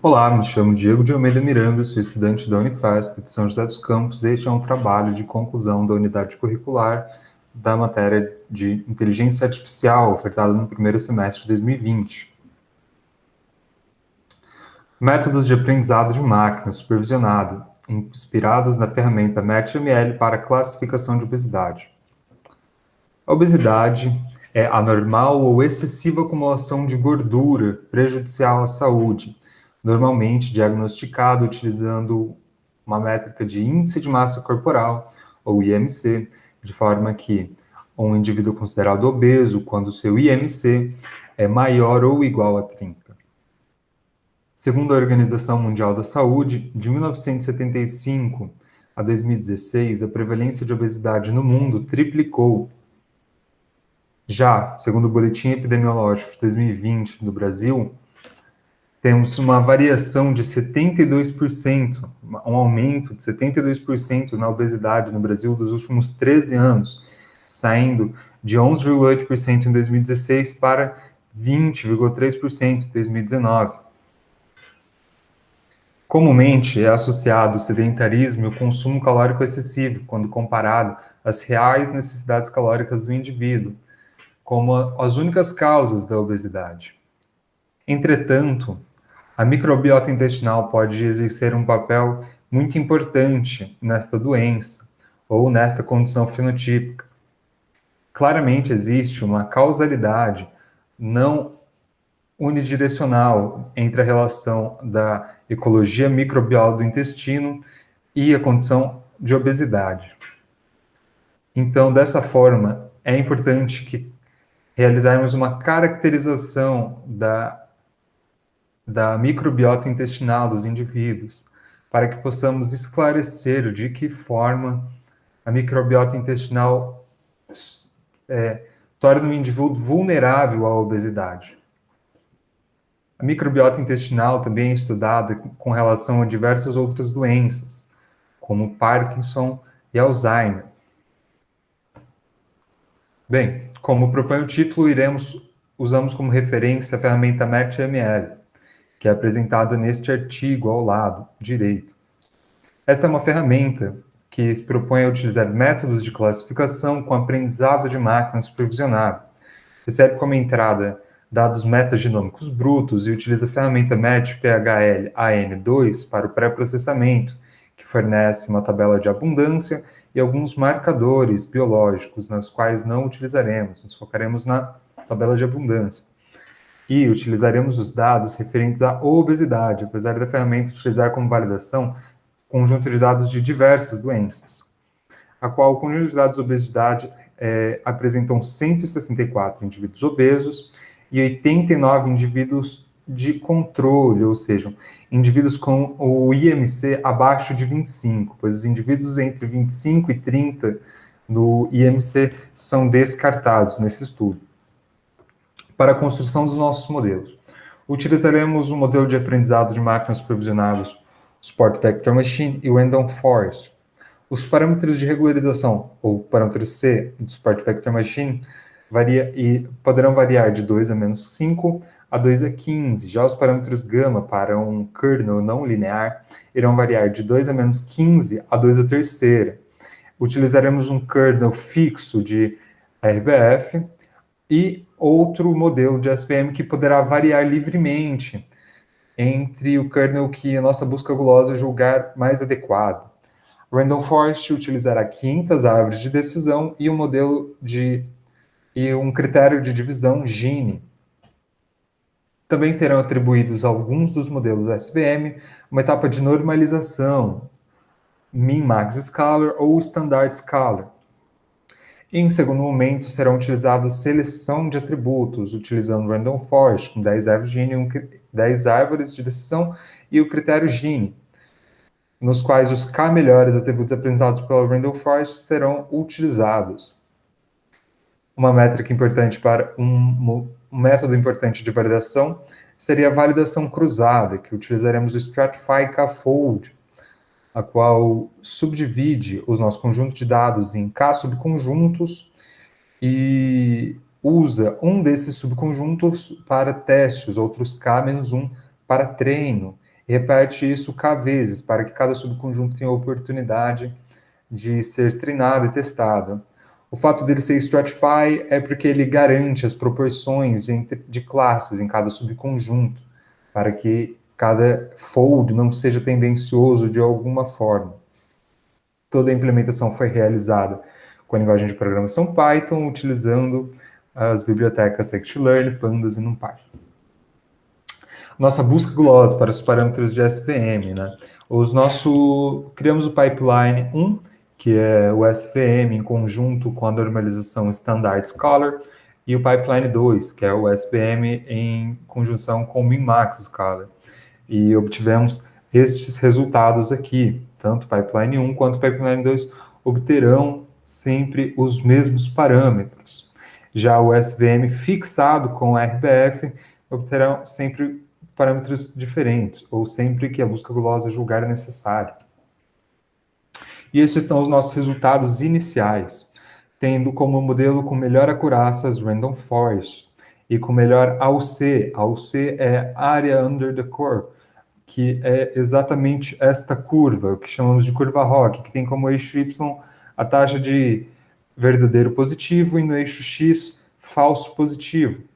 Olá, me chamo Diego de Almeida Miranda, sou estudante da Unifesp de São José dos Campos. Este é um trabalho de conclusão da unidade curricular da matéria de inteligência artificial, ofertada no primeiro semestre de 2020. Métodos de aprendizado de máquina supervisionado, inspirados na ferramenta MathML para classificação de obesidade. A obesidade é a normal ou excessiva acumulação de gordura prejudicial à saúde, normalmente diagnosticado utilizando uma métrica de índice de massa corporal, ou IMC, de forma que um indivíduo considerado obeso quando seu IMC é maior ou igual a 30. Segundo a Organização Mundial da Saúde, de 1975 a 2016, a prevalência de obesidade no mundo triplicou. Já, segundo o Boletim Epidemiológico de 2020 do Brasil, temos uma variação de 72%, um aumento de 72% na obesidade no Brasil dos últimos 13 anos, saindo de 11,8% em 2016 para 20,3% em 2019. Comumente é associado o sedentarismo e o consumo calórico excessivo, quando comparado às reais necessidades calóricas do indivíduo, como as únicas causas da obesidade. Entretanto, a microbiota intestinal pode exercer um papel muito importante nesta doença ou nesta condição fenotípica. Claramente existe uma causalidade não unidirecional entre a relação da ecologia microbial do intestino e a condição de obesidade. Então, dessa forma, é importante que realizarmos uma caracterização da microbiota intestinal dos indivíduos, para que possamos esclarecer de que forma a microbiota intestinal torna o indivíduo vulnerável à obesidade. A microbiota intestinal também é estudada com relação a diversas outras doenças, como Parkinson e Alzheimer. Bem, como propõe o título, usamos como referência a ferramenta MathML, que é apresentada neste artigo ao lado direito. Esta é uma ferramenta que se propõe a utilizar métodos de classificação com aprendizado de máquina supervisionado. Recebe como entrada dados metagenômicos brutos e utiliza a ferramenta MathPHL-AN2 para o pré-processamento, que fornece uma tabela de abundância e alguns marcadores biológicos, nos quais não utilizaremos, nos focaremos na tabela de abundância. E utilizaremos os dados referentes à obesidade, apesar da ferramenta utilizar como validação conjunto de dados de diversas doenças, a qual o conjunto de dados de obesidade apresentam 164 indivíduos obesos e 89 indivíduos de controle, ou seja, indivíduos com o IMC abaixo de 25, pois os indivíduos entre 25 e 30 no IMC são descartados nesse estudo. Para a construção dos nossos modelos, utilizaremos o modelo de aprendizado de máquinas supervisionadas Sport Vector Machine e o Random Forest. Os parâmetros de regularização, ou parâmetro C, do Sport Vector Machine, poderão variar de 2 a menos 5 a 2 a 15. Já os parâmetros gama para um kernel não linear irão variar de 2 a menos 15 a 2 a terceira. Utilizaremos um kernel fixo de RBF e outro modelo de SVM que poderá variar livremente entre o kernel que a nossa busca gulosa julgar mais adequado. O Random Forest utilizará 500 árvores de decisão e um critério de divisão Gini. Também serão atribuídos a alguns dos modelos SVM uma etapa de normalização, Min-Max Scalar ou Standard Scalar. Em segundo momento, serão utilizados seleção de atributos, utilizando o Random Forest, com 10 árvores Gini, 10 árvores de decisão e o critério Gini, nos quais os K melhores atributos apresentados pelo Random Forest serão utilizados. Uma métrica importante para um método importante de validação seria a validação cruzada, que utilizaremos o Stratify K-Fold, a qual subdivide os nossos conjuntos de dados em K subconjuntos e usa um desses subconjuntos para testes, outros K-1 para treino, e repete isso K vezes, para que cada subconjunto tenha a oportunidade de ser treinado e testado. O fato dele ser stratify é porque ele garante as proporções de classes em cada subconjunto, para que cada fold não seja tendencioso de alguma forma. Toda a implementação foi realizada com a linguagem de programação Python, utilizando as bibliotecas scikit-learn, pandas e numpy. Nossa busca gulosa para os parâmetros de SVM, né? Criamos o pipeline 1, que é o SVM em conjunto com a normalização Standard Scholar, e o pipeline 2, que é o SVM em conjunção com o Min-Max Scholar. E obtivemos estes resultados aqui, tanto o pipeline 1 quanto o pipeline 2 obterão sempre os mesmos parâmetros. Já o SVM fixado com a RBF obterão sempre parâmetros diferentes, ou sempre que a busca gulosa julgar necessário. E estes são os nossos resultados iniciais, tendo como modelo com melhor acurácia as Random Forest, e com melhor AUC. AUC é Area Under the Curve, que é exatamente esta curva, o que chamamos de curva ROC, que tem como eixo Y a taxa de verdadeiro positivo e no eixo X falso positivo.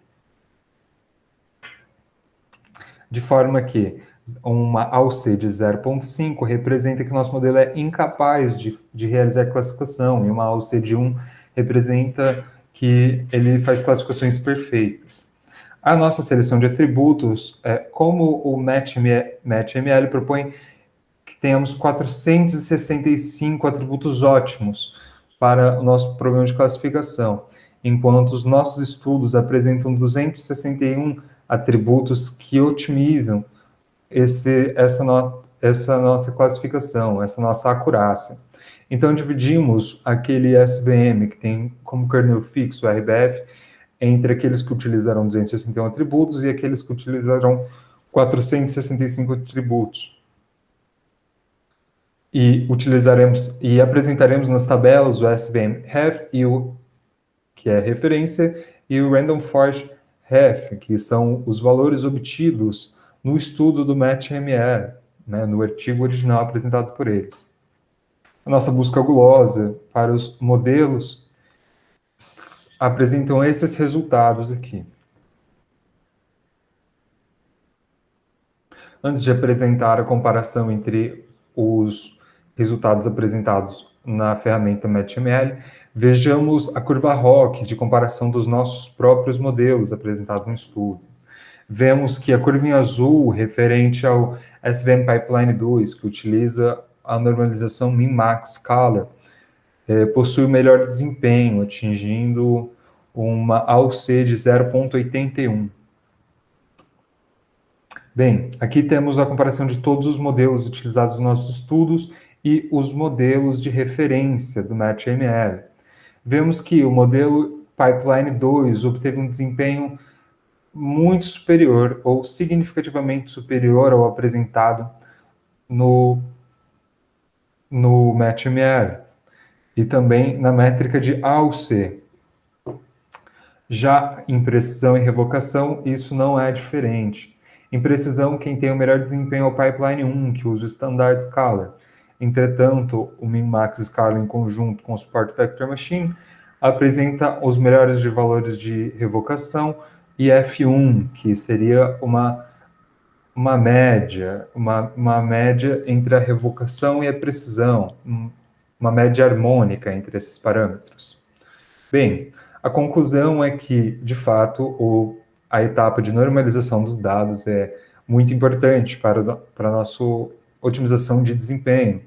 De forma que uma AUC de 0,5 representa que o nosso modelo é incapaz de realizar classificação, e uma AUC de 1 representa que ele faz classificações perfeitas. A nossa seleção de atributos, como o MatchML propõe que tenhamos 465 atributos ótimos para o nosso problema de classificação, enquanto os nossos estudos apresentam 261 atributos que otimizam essa nossa classificação, essa nossa acurácia. Então, dividimos aquele SVM que tem como kernel fixo o RBF entre aqueles que utilizarão 261 atributos e aqueles que utilizarão 465 atributos. E apresentaremos nas tabelas o SVM ref, que é referência, e o Random Forest ref, que são os valores obtidos no estudo do MatchML, né, no artigo original apresentado por eles. A nossa busca gulosa para os modelos apresentam esses resultados aqui. Antes de apresentar a comparação entre os resultados apresentados na ferramenta MatchML, vejamos a curva ROC de comparação dos nossos próprios modelos apresentados no estudo. Vemos que a curva em azul, referente ao SVM Pipeline 2, que utiliza a normalização Min-Max Scholar, possui melhor desempenho, atingindo uma AUC de 0,81. Bem, aqui temos a comparação de todos os modelos utilizados nos nossos estudos e os modelos de referência do MatchML. Vemos que o modelo Pipeline 2 obteve um desempenho muito superior ou significativamente superior ao apresentado no MatchML e também na métrica de AUC. Já em precisão e revocação, isso não é diferente. Em precisão, quem tem o melhor desempenho é o Pipeline 1, que usa o Standard Scholar. Entretanto, o Min-Max Scholar em conjunto com o Support Vector Machine apresenta os melhores de valores de revocação e F1, que seria uma média entre a revocação e a precisão, uma média harmônica entre esses parâmetros. Bem, a conclusão é que, de fato, a etapa de normalização dos dados é muito importante para a nossa otimização de desempenho.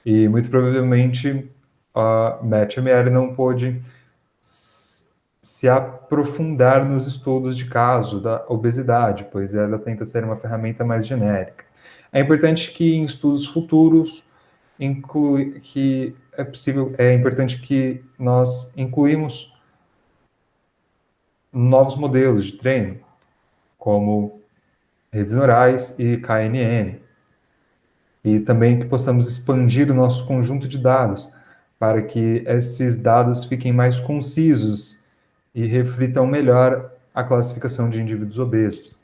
E, muito provavelmente, a MatchML não pôde se aprofundar nos estudos de caso da obesidade, pois ela tenta ser uma ferramenta mais genérica. É importante que em estudos futuros é importante que nós incluímos novos modelos de treino, como redes neurais e KNN, e também que possamos expandir o nosso conjunto de dados para que esses dados fiquem mais concisos e reflitam melhor a classificação de indivíduos obesos.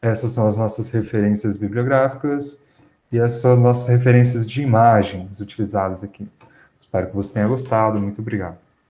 Essas são as nossas referências bibliográficas e essas são as nossas referências de imagens utilizadas aqui. Espero que você tenha gostado. Muito obrigado.